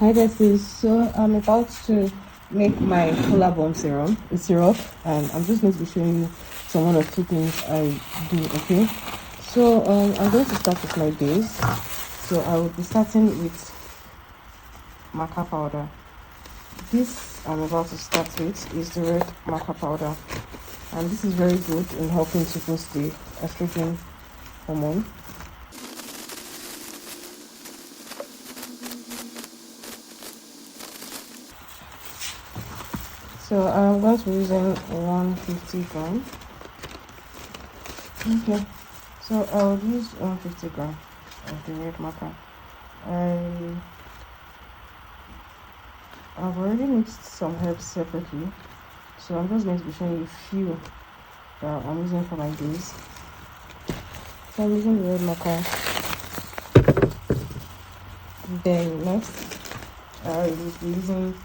Hi guys, so I'm about to make my polar bomb syrup, and I'm just going to be showing you some one or two things I do. Okay, so I'm going to start with my base. So I will be starting with maca powder. This I'm about to start with is the red maca powder, and this is very good in helping to boost the estrogen hormone. So I'm going to be using 150 gram. Okay, so I'll use 150 gram of the red maca. I've already mixed some herbs separately, so I'm just going to be showing you a few that I'm using for my base. So I'm using the red maca. Then next, I will be using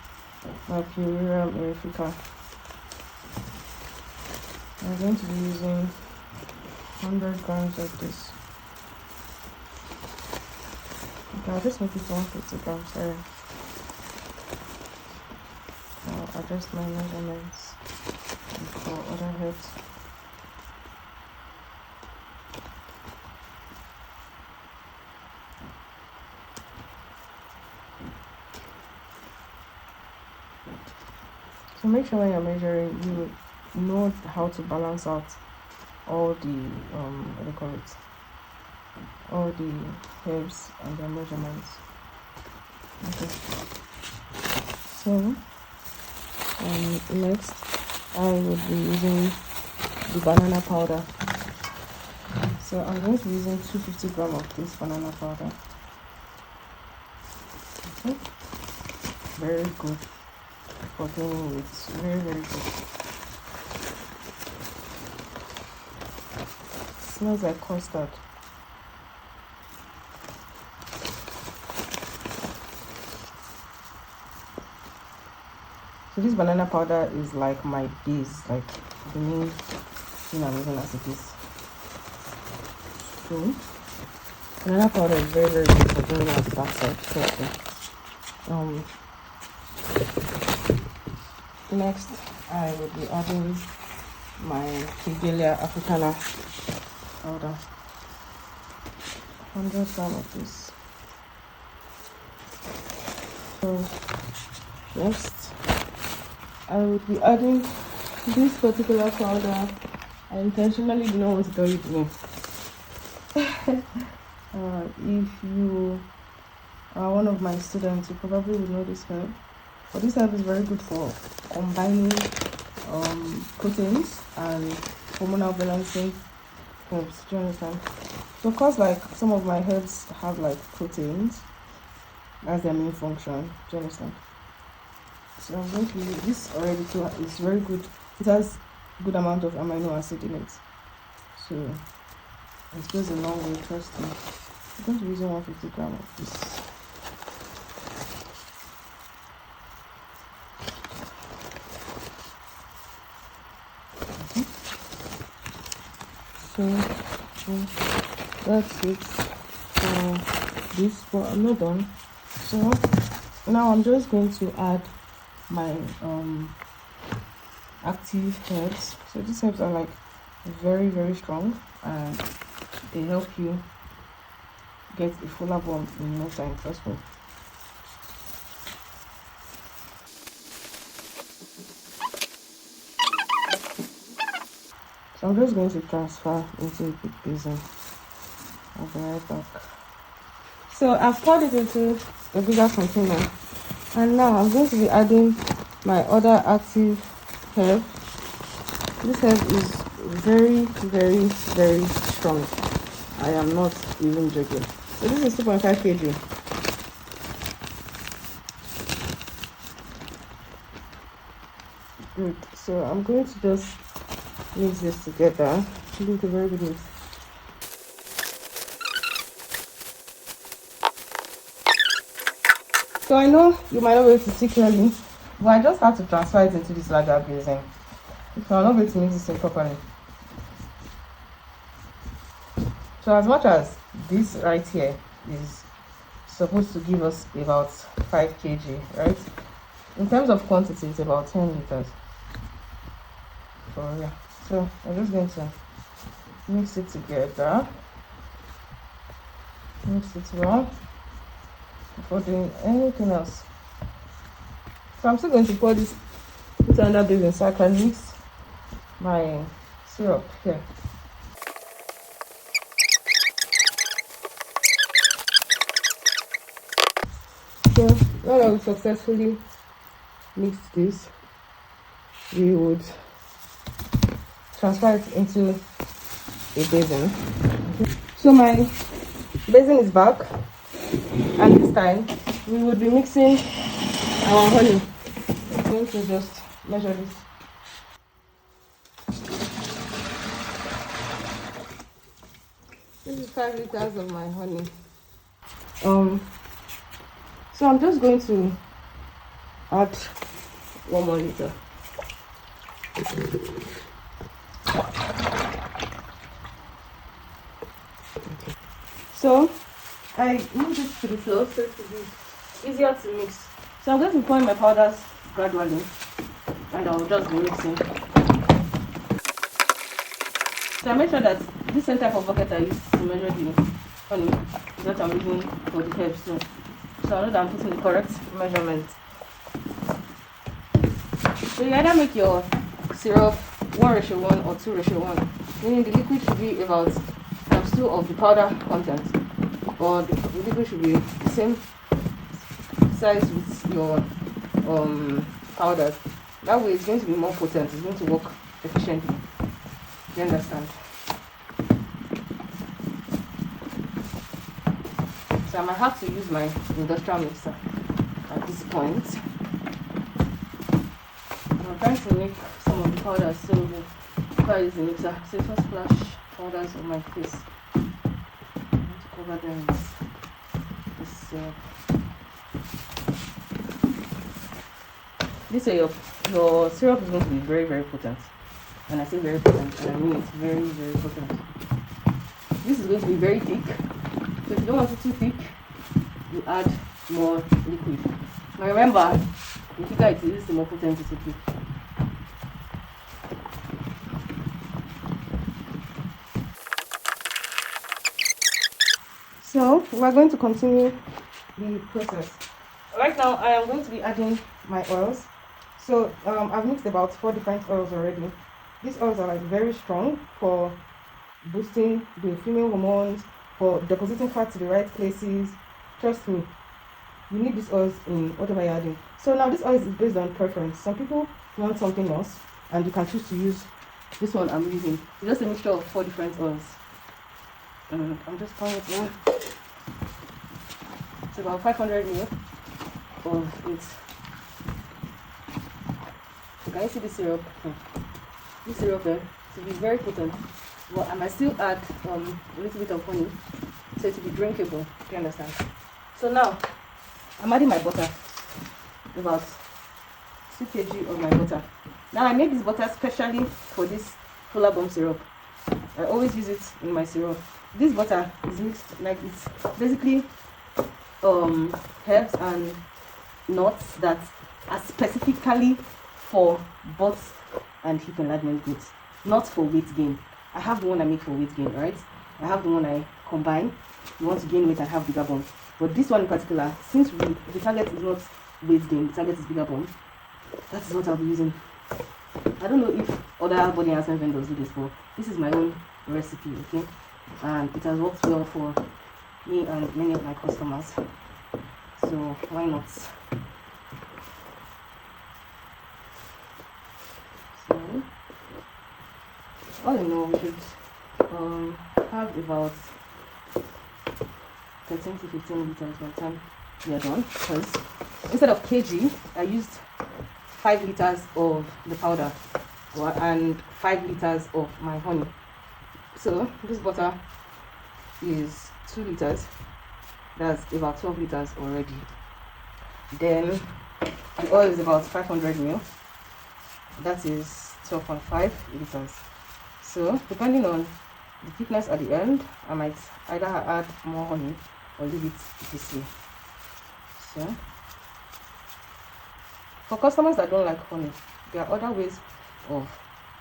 my Purina Erifica. I'm going to be using 100 grams of this. Okay, I'll just make it 150 grams, sorry. I'll adjust my measurements for other herbs. So make sure when you're measuring, you know how to balance out all the what do you call it? All the herbs and their measurements. Okay. So next I will be using the banana powder. So I'm going to be using 250 grams of this banana powder. Okay. Very good for gaining weight. Very, very good. It smells like custard. So this banana powder is like my base, like the main thing I'm using as a base. So banana powder is very, very good for gaining on the backside. Next I will be adding my Kigelia Africana powder. 100 grams of this. So next I will be adding this particular powder. I intentionally do not want to tell you the name. If you are one of my students, you probably will know this herb. But this herb is very good for combining proteins and hormonal balancing herbs. Do you understand? So of course, like some of my herbs have like proteins as their main function. Do you understand? So I'm going to use this already too. It's very good. It has good amount of amino acid in it. So it goes a long way, trust me. I'm going to be using 150 grams of this. So that's it for this, but I'm not done. So now I'm just going to add my active herbs. So these herbs are like very, very strong, and they help you get a fuller bomb in no time. Trust me. So I'm just going to transfer into a big basin. I'll be right back. So I've poured it into a bigger container, and now I'm going to be adding my other active herb. This herb is very, very, very strong. I am not even joking. So this is 2.5 kg. Good. So I'm going to just mix this together. This is a very good mix. So I know you might not be able to see clearly, but I just have to transfer it into this larger basin. So I'm not going to mix this in properly. So as much as this right here is supposed to give us about 5 kg, right? In terms of quantity, it's about 10 liters. So yeah, so I'm just going to mix it together, mix it well before doing anything else. So I'm still going to pour this into another basin so I can mix my syrup here. So now that we successfully mixed this, we would transfer it into a basin. So my basin is back, and this time we would be mixing our honey. I'm going to just measure this. This is 5 liters of my honey. So I'm just going to add 1 more liter. So I move this to the floor so it will be easier to mix. So I'm going to pour in my powders gradually, and I'll just be mixing. So I make sure that this same type of bucket I use to measure the honey is what I'm using for the herbs too. So I know that I'm putting the correct measurement. So you either make your syrup 1:1 or 2:1, meaning the liquid should be about ×2 of the powder content, or the liquid should be the same size with your powders. That way it's going to be more potent, it's going to work efficiently. You understand? So I might have to use my industrial mixer at this point. I'm trying to make some of the powders, so before I use the mixer, so first splash powders on my face. I want to cover them with this syrup. This way your syrup is going to be very, very potent. When I say very potent, and I mean it's very, very potent. This is going to be very thick. So if you don't want it too thick, you add more liquid. Now remember, the thicker it is, the more potent it will be. So we're going to continue the process. Right now I am going to be adding my oils. So I've mixed about 4 different oils already. These oils are like very strong for boosting the female hormones, for depositing fat to the right places. Trust me, you need these oils in whatever you're adding. So now this oil is based on preference. Some people want something else, and you can choose to use this one I'm using. It's just a mixture of 4 different oils. I'm just pouring it in. It's about 500 ml of it. So can you see the syrup? This syrup there to be very potent. But I might still add a little bit of honey so it will be drinkable. You understand? So now I'm adding my butter, about 2 kg of my butter. Now I make this butter specially for this Fuller Bomb syrup. I always use it in my syrup. This butter is mixed like it's basically herbs and nuts that are specifically for butts and hip enlargement goods, not for weight gain. I have the one I make for weight gain, right? I have the one I combine. You want to gain weight and have bigger bones. But this one in particular, since the target is not weight gain, the target is bigger bones, that is what I'll be using. I don't know if other body enhancement vendors do this, but this is my own recipe, okay? And it has worked well for me and many of my customers. So why not? So all in all, we should have about 13 to 15 liters by the time we are done, because instead of kg I used 5 liters of the powder and 5 liters of my honey. So this butter is 2 liters. That's about 12 liters already. Then the oil is about 500 ml. That is 12.5 liters. So depending on the thickness at the end, I might either add more honey or leave it this way. So for customers that don't like honey, there are other ways of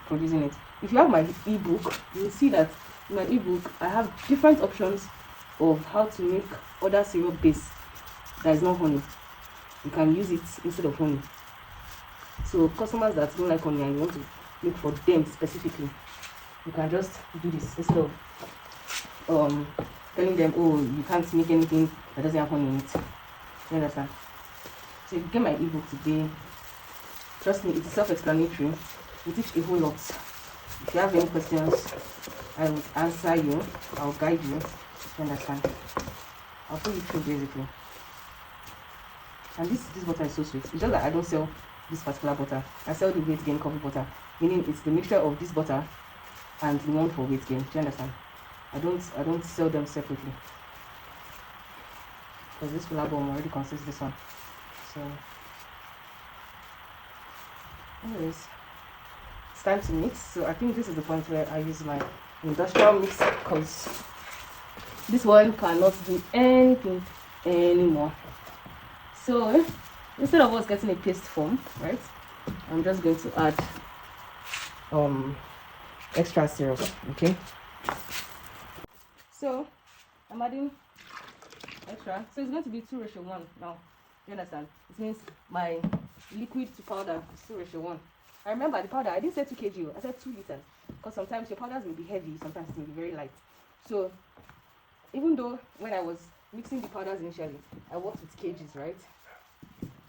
producing it. If you have my ebook, you will see that in my ebook I have different options of how to make other syrup base that is not honey. You can use it instead of honey. So customers that don't like honey and you want to make for them specifically, you can just do this instead of telling them, oh, you can't make anything that doesn't have honey in it. You understand? So if you get my ebook today, trust me, it's self-explanatory. We teach a whole lot. If you have any questions, I will answer you. I'll guide you. You understand? I'll put you through basically. And this butter is so sweet. It's just that I don't sell this particular butter. I sell the weight gain coffee butter, meaning it's the mixture of this butter and the one for weight gain. Do you understand? I don't sell them separately because this full album already consists this one. So anyways, it's time to mix. So I think this is the point where I use my industrial mixer because this one cannot do anything anymore. So instead of us getting a paste form, right, I'm just going to add extra syrup. Okay, so I'm adding extra, so it's going to be 2:1 now. You understand? It means my liquid to powder is 2:1. I remember the powder, I didn't say 2 kg, I said 2 liters, because sometimes your powders may be heavy, sometimes it may be very light. So even though when I was mixing the powders initially, I worked with kgs, right?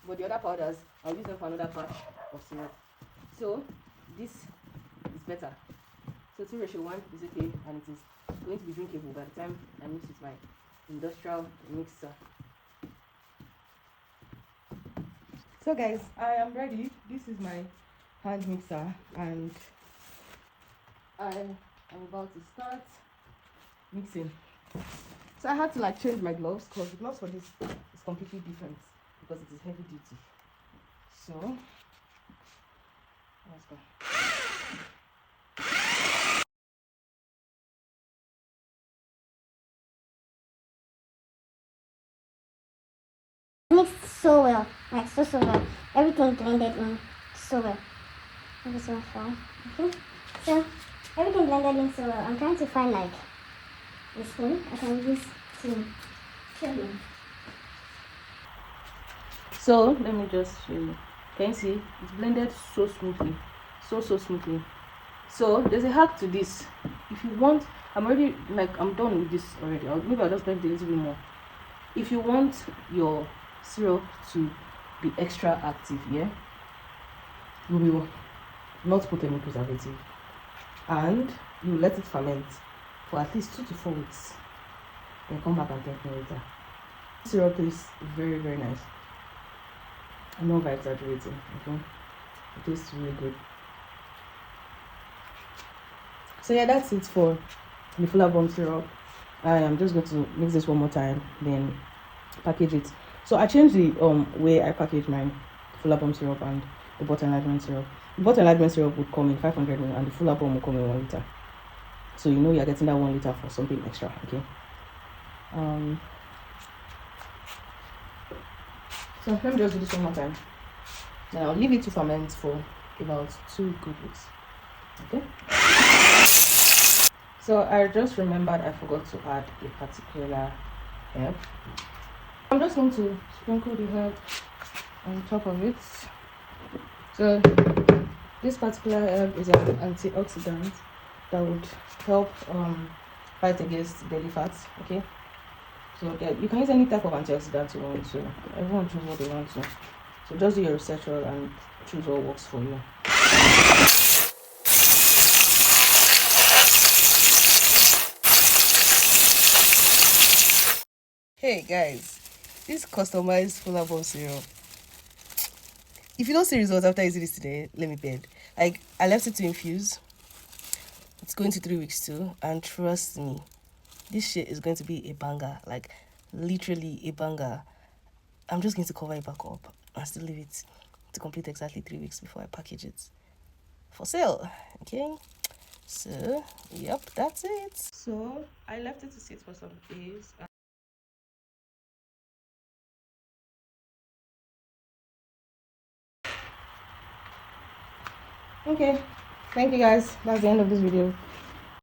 But the other powders, I'll use them for another batch of syrup. So this is better. So 2:1 is okay, and it is going to be drinkable by the time I mix with my industrial mixer. So guys, I am ready. This is my hand mixer, and I am about to start mixing. So I had to like change my gloves because the gloves for this is completely different because it is heavy duty. So let's go. Mixed so well, like so well. Everything blended in so well. This one fine. Okay, so everything blended in so well. I'm trying to find like a spoon I can use to show you. So let me just show you. Can you see it's blended so smoothly, so smoothly. So there's a hack to this. If you want, I'm done with this already. Maybe I'll just blend it a little bit more. If you want your syrup to be extra active, yeah, you will not put any preservative, and you let it ferment for at least 2 to 4 weeks. Then come back and thank me later. Syrup tastes very nice. I'm not exaggerating. Okay, it tastes really good. So yeah, that's it for the full album syrup. I am just going to mix this one more time, then package it. So I changed the way I package my full album syrup and the butter enlargement syrup. The butter enlargement syrup would come in 500 ml and the full album will come in 1 liter. So you know you're getting that 1 liter for something extra. Okay. So let me just do this one more time. Then I'll leave it to ferment for about 2 good weeks. Okay. So I just remembered I forgot to add a particular herb. I'm just going to sprinkle the herb on top of it. So this particular herb is an antioxidant that would help fight against belly fat. Okay, so yeah, you can use any type of antioxidant you want to. Everyone choose what they want to. So just do your research and choose what works for you. Hey guys, this customized full album syrup. If you don't see results after using this today, let me beg. Like, I left it to infuse. It's going to 3 weeks too, and trust me, this shit is going to be a banger. Like, literally a banger. I'm just going to cover it back up and still leave it to complete exactly 3 weeks before I package it for sale. Okay, so yep, that's it. So I left it to sit for some days. Okay, thank you guys. That's the end of this video.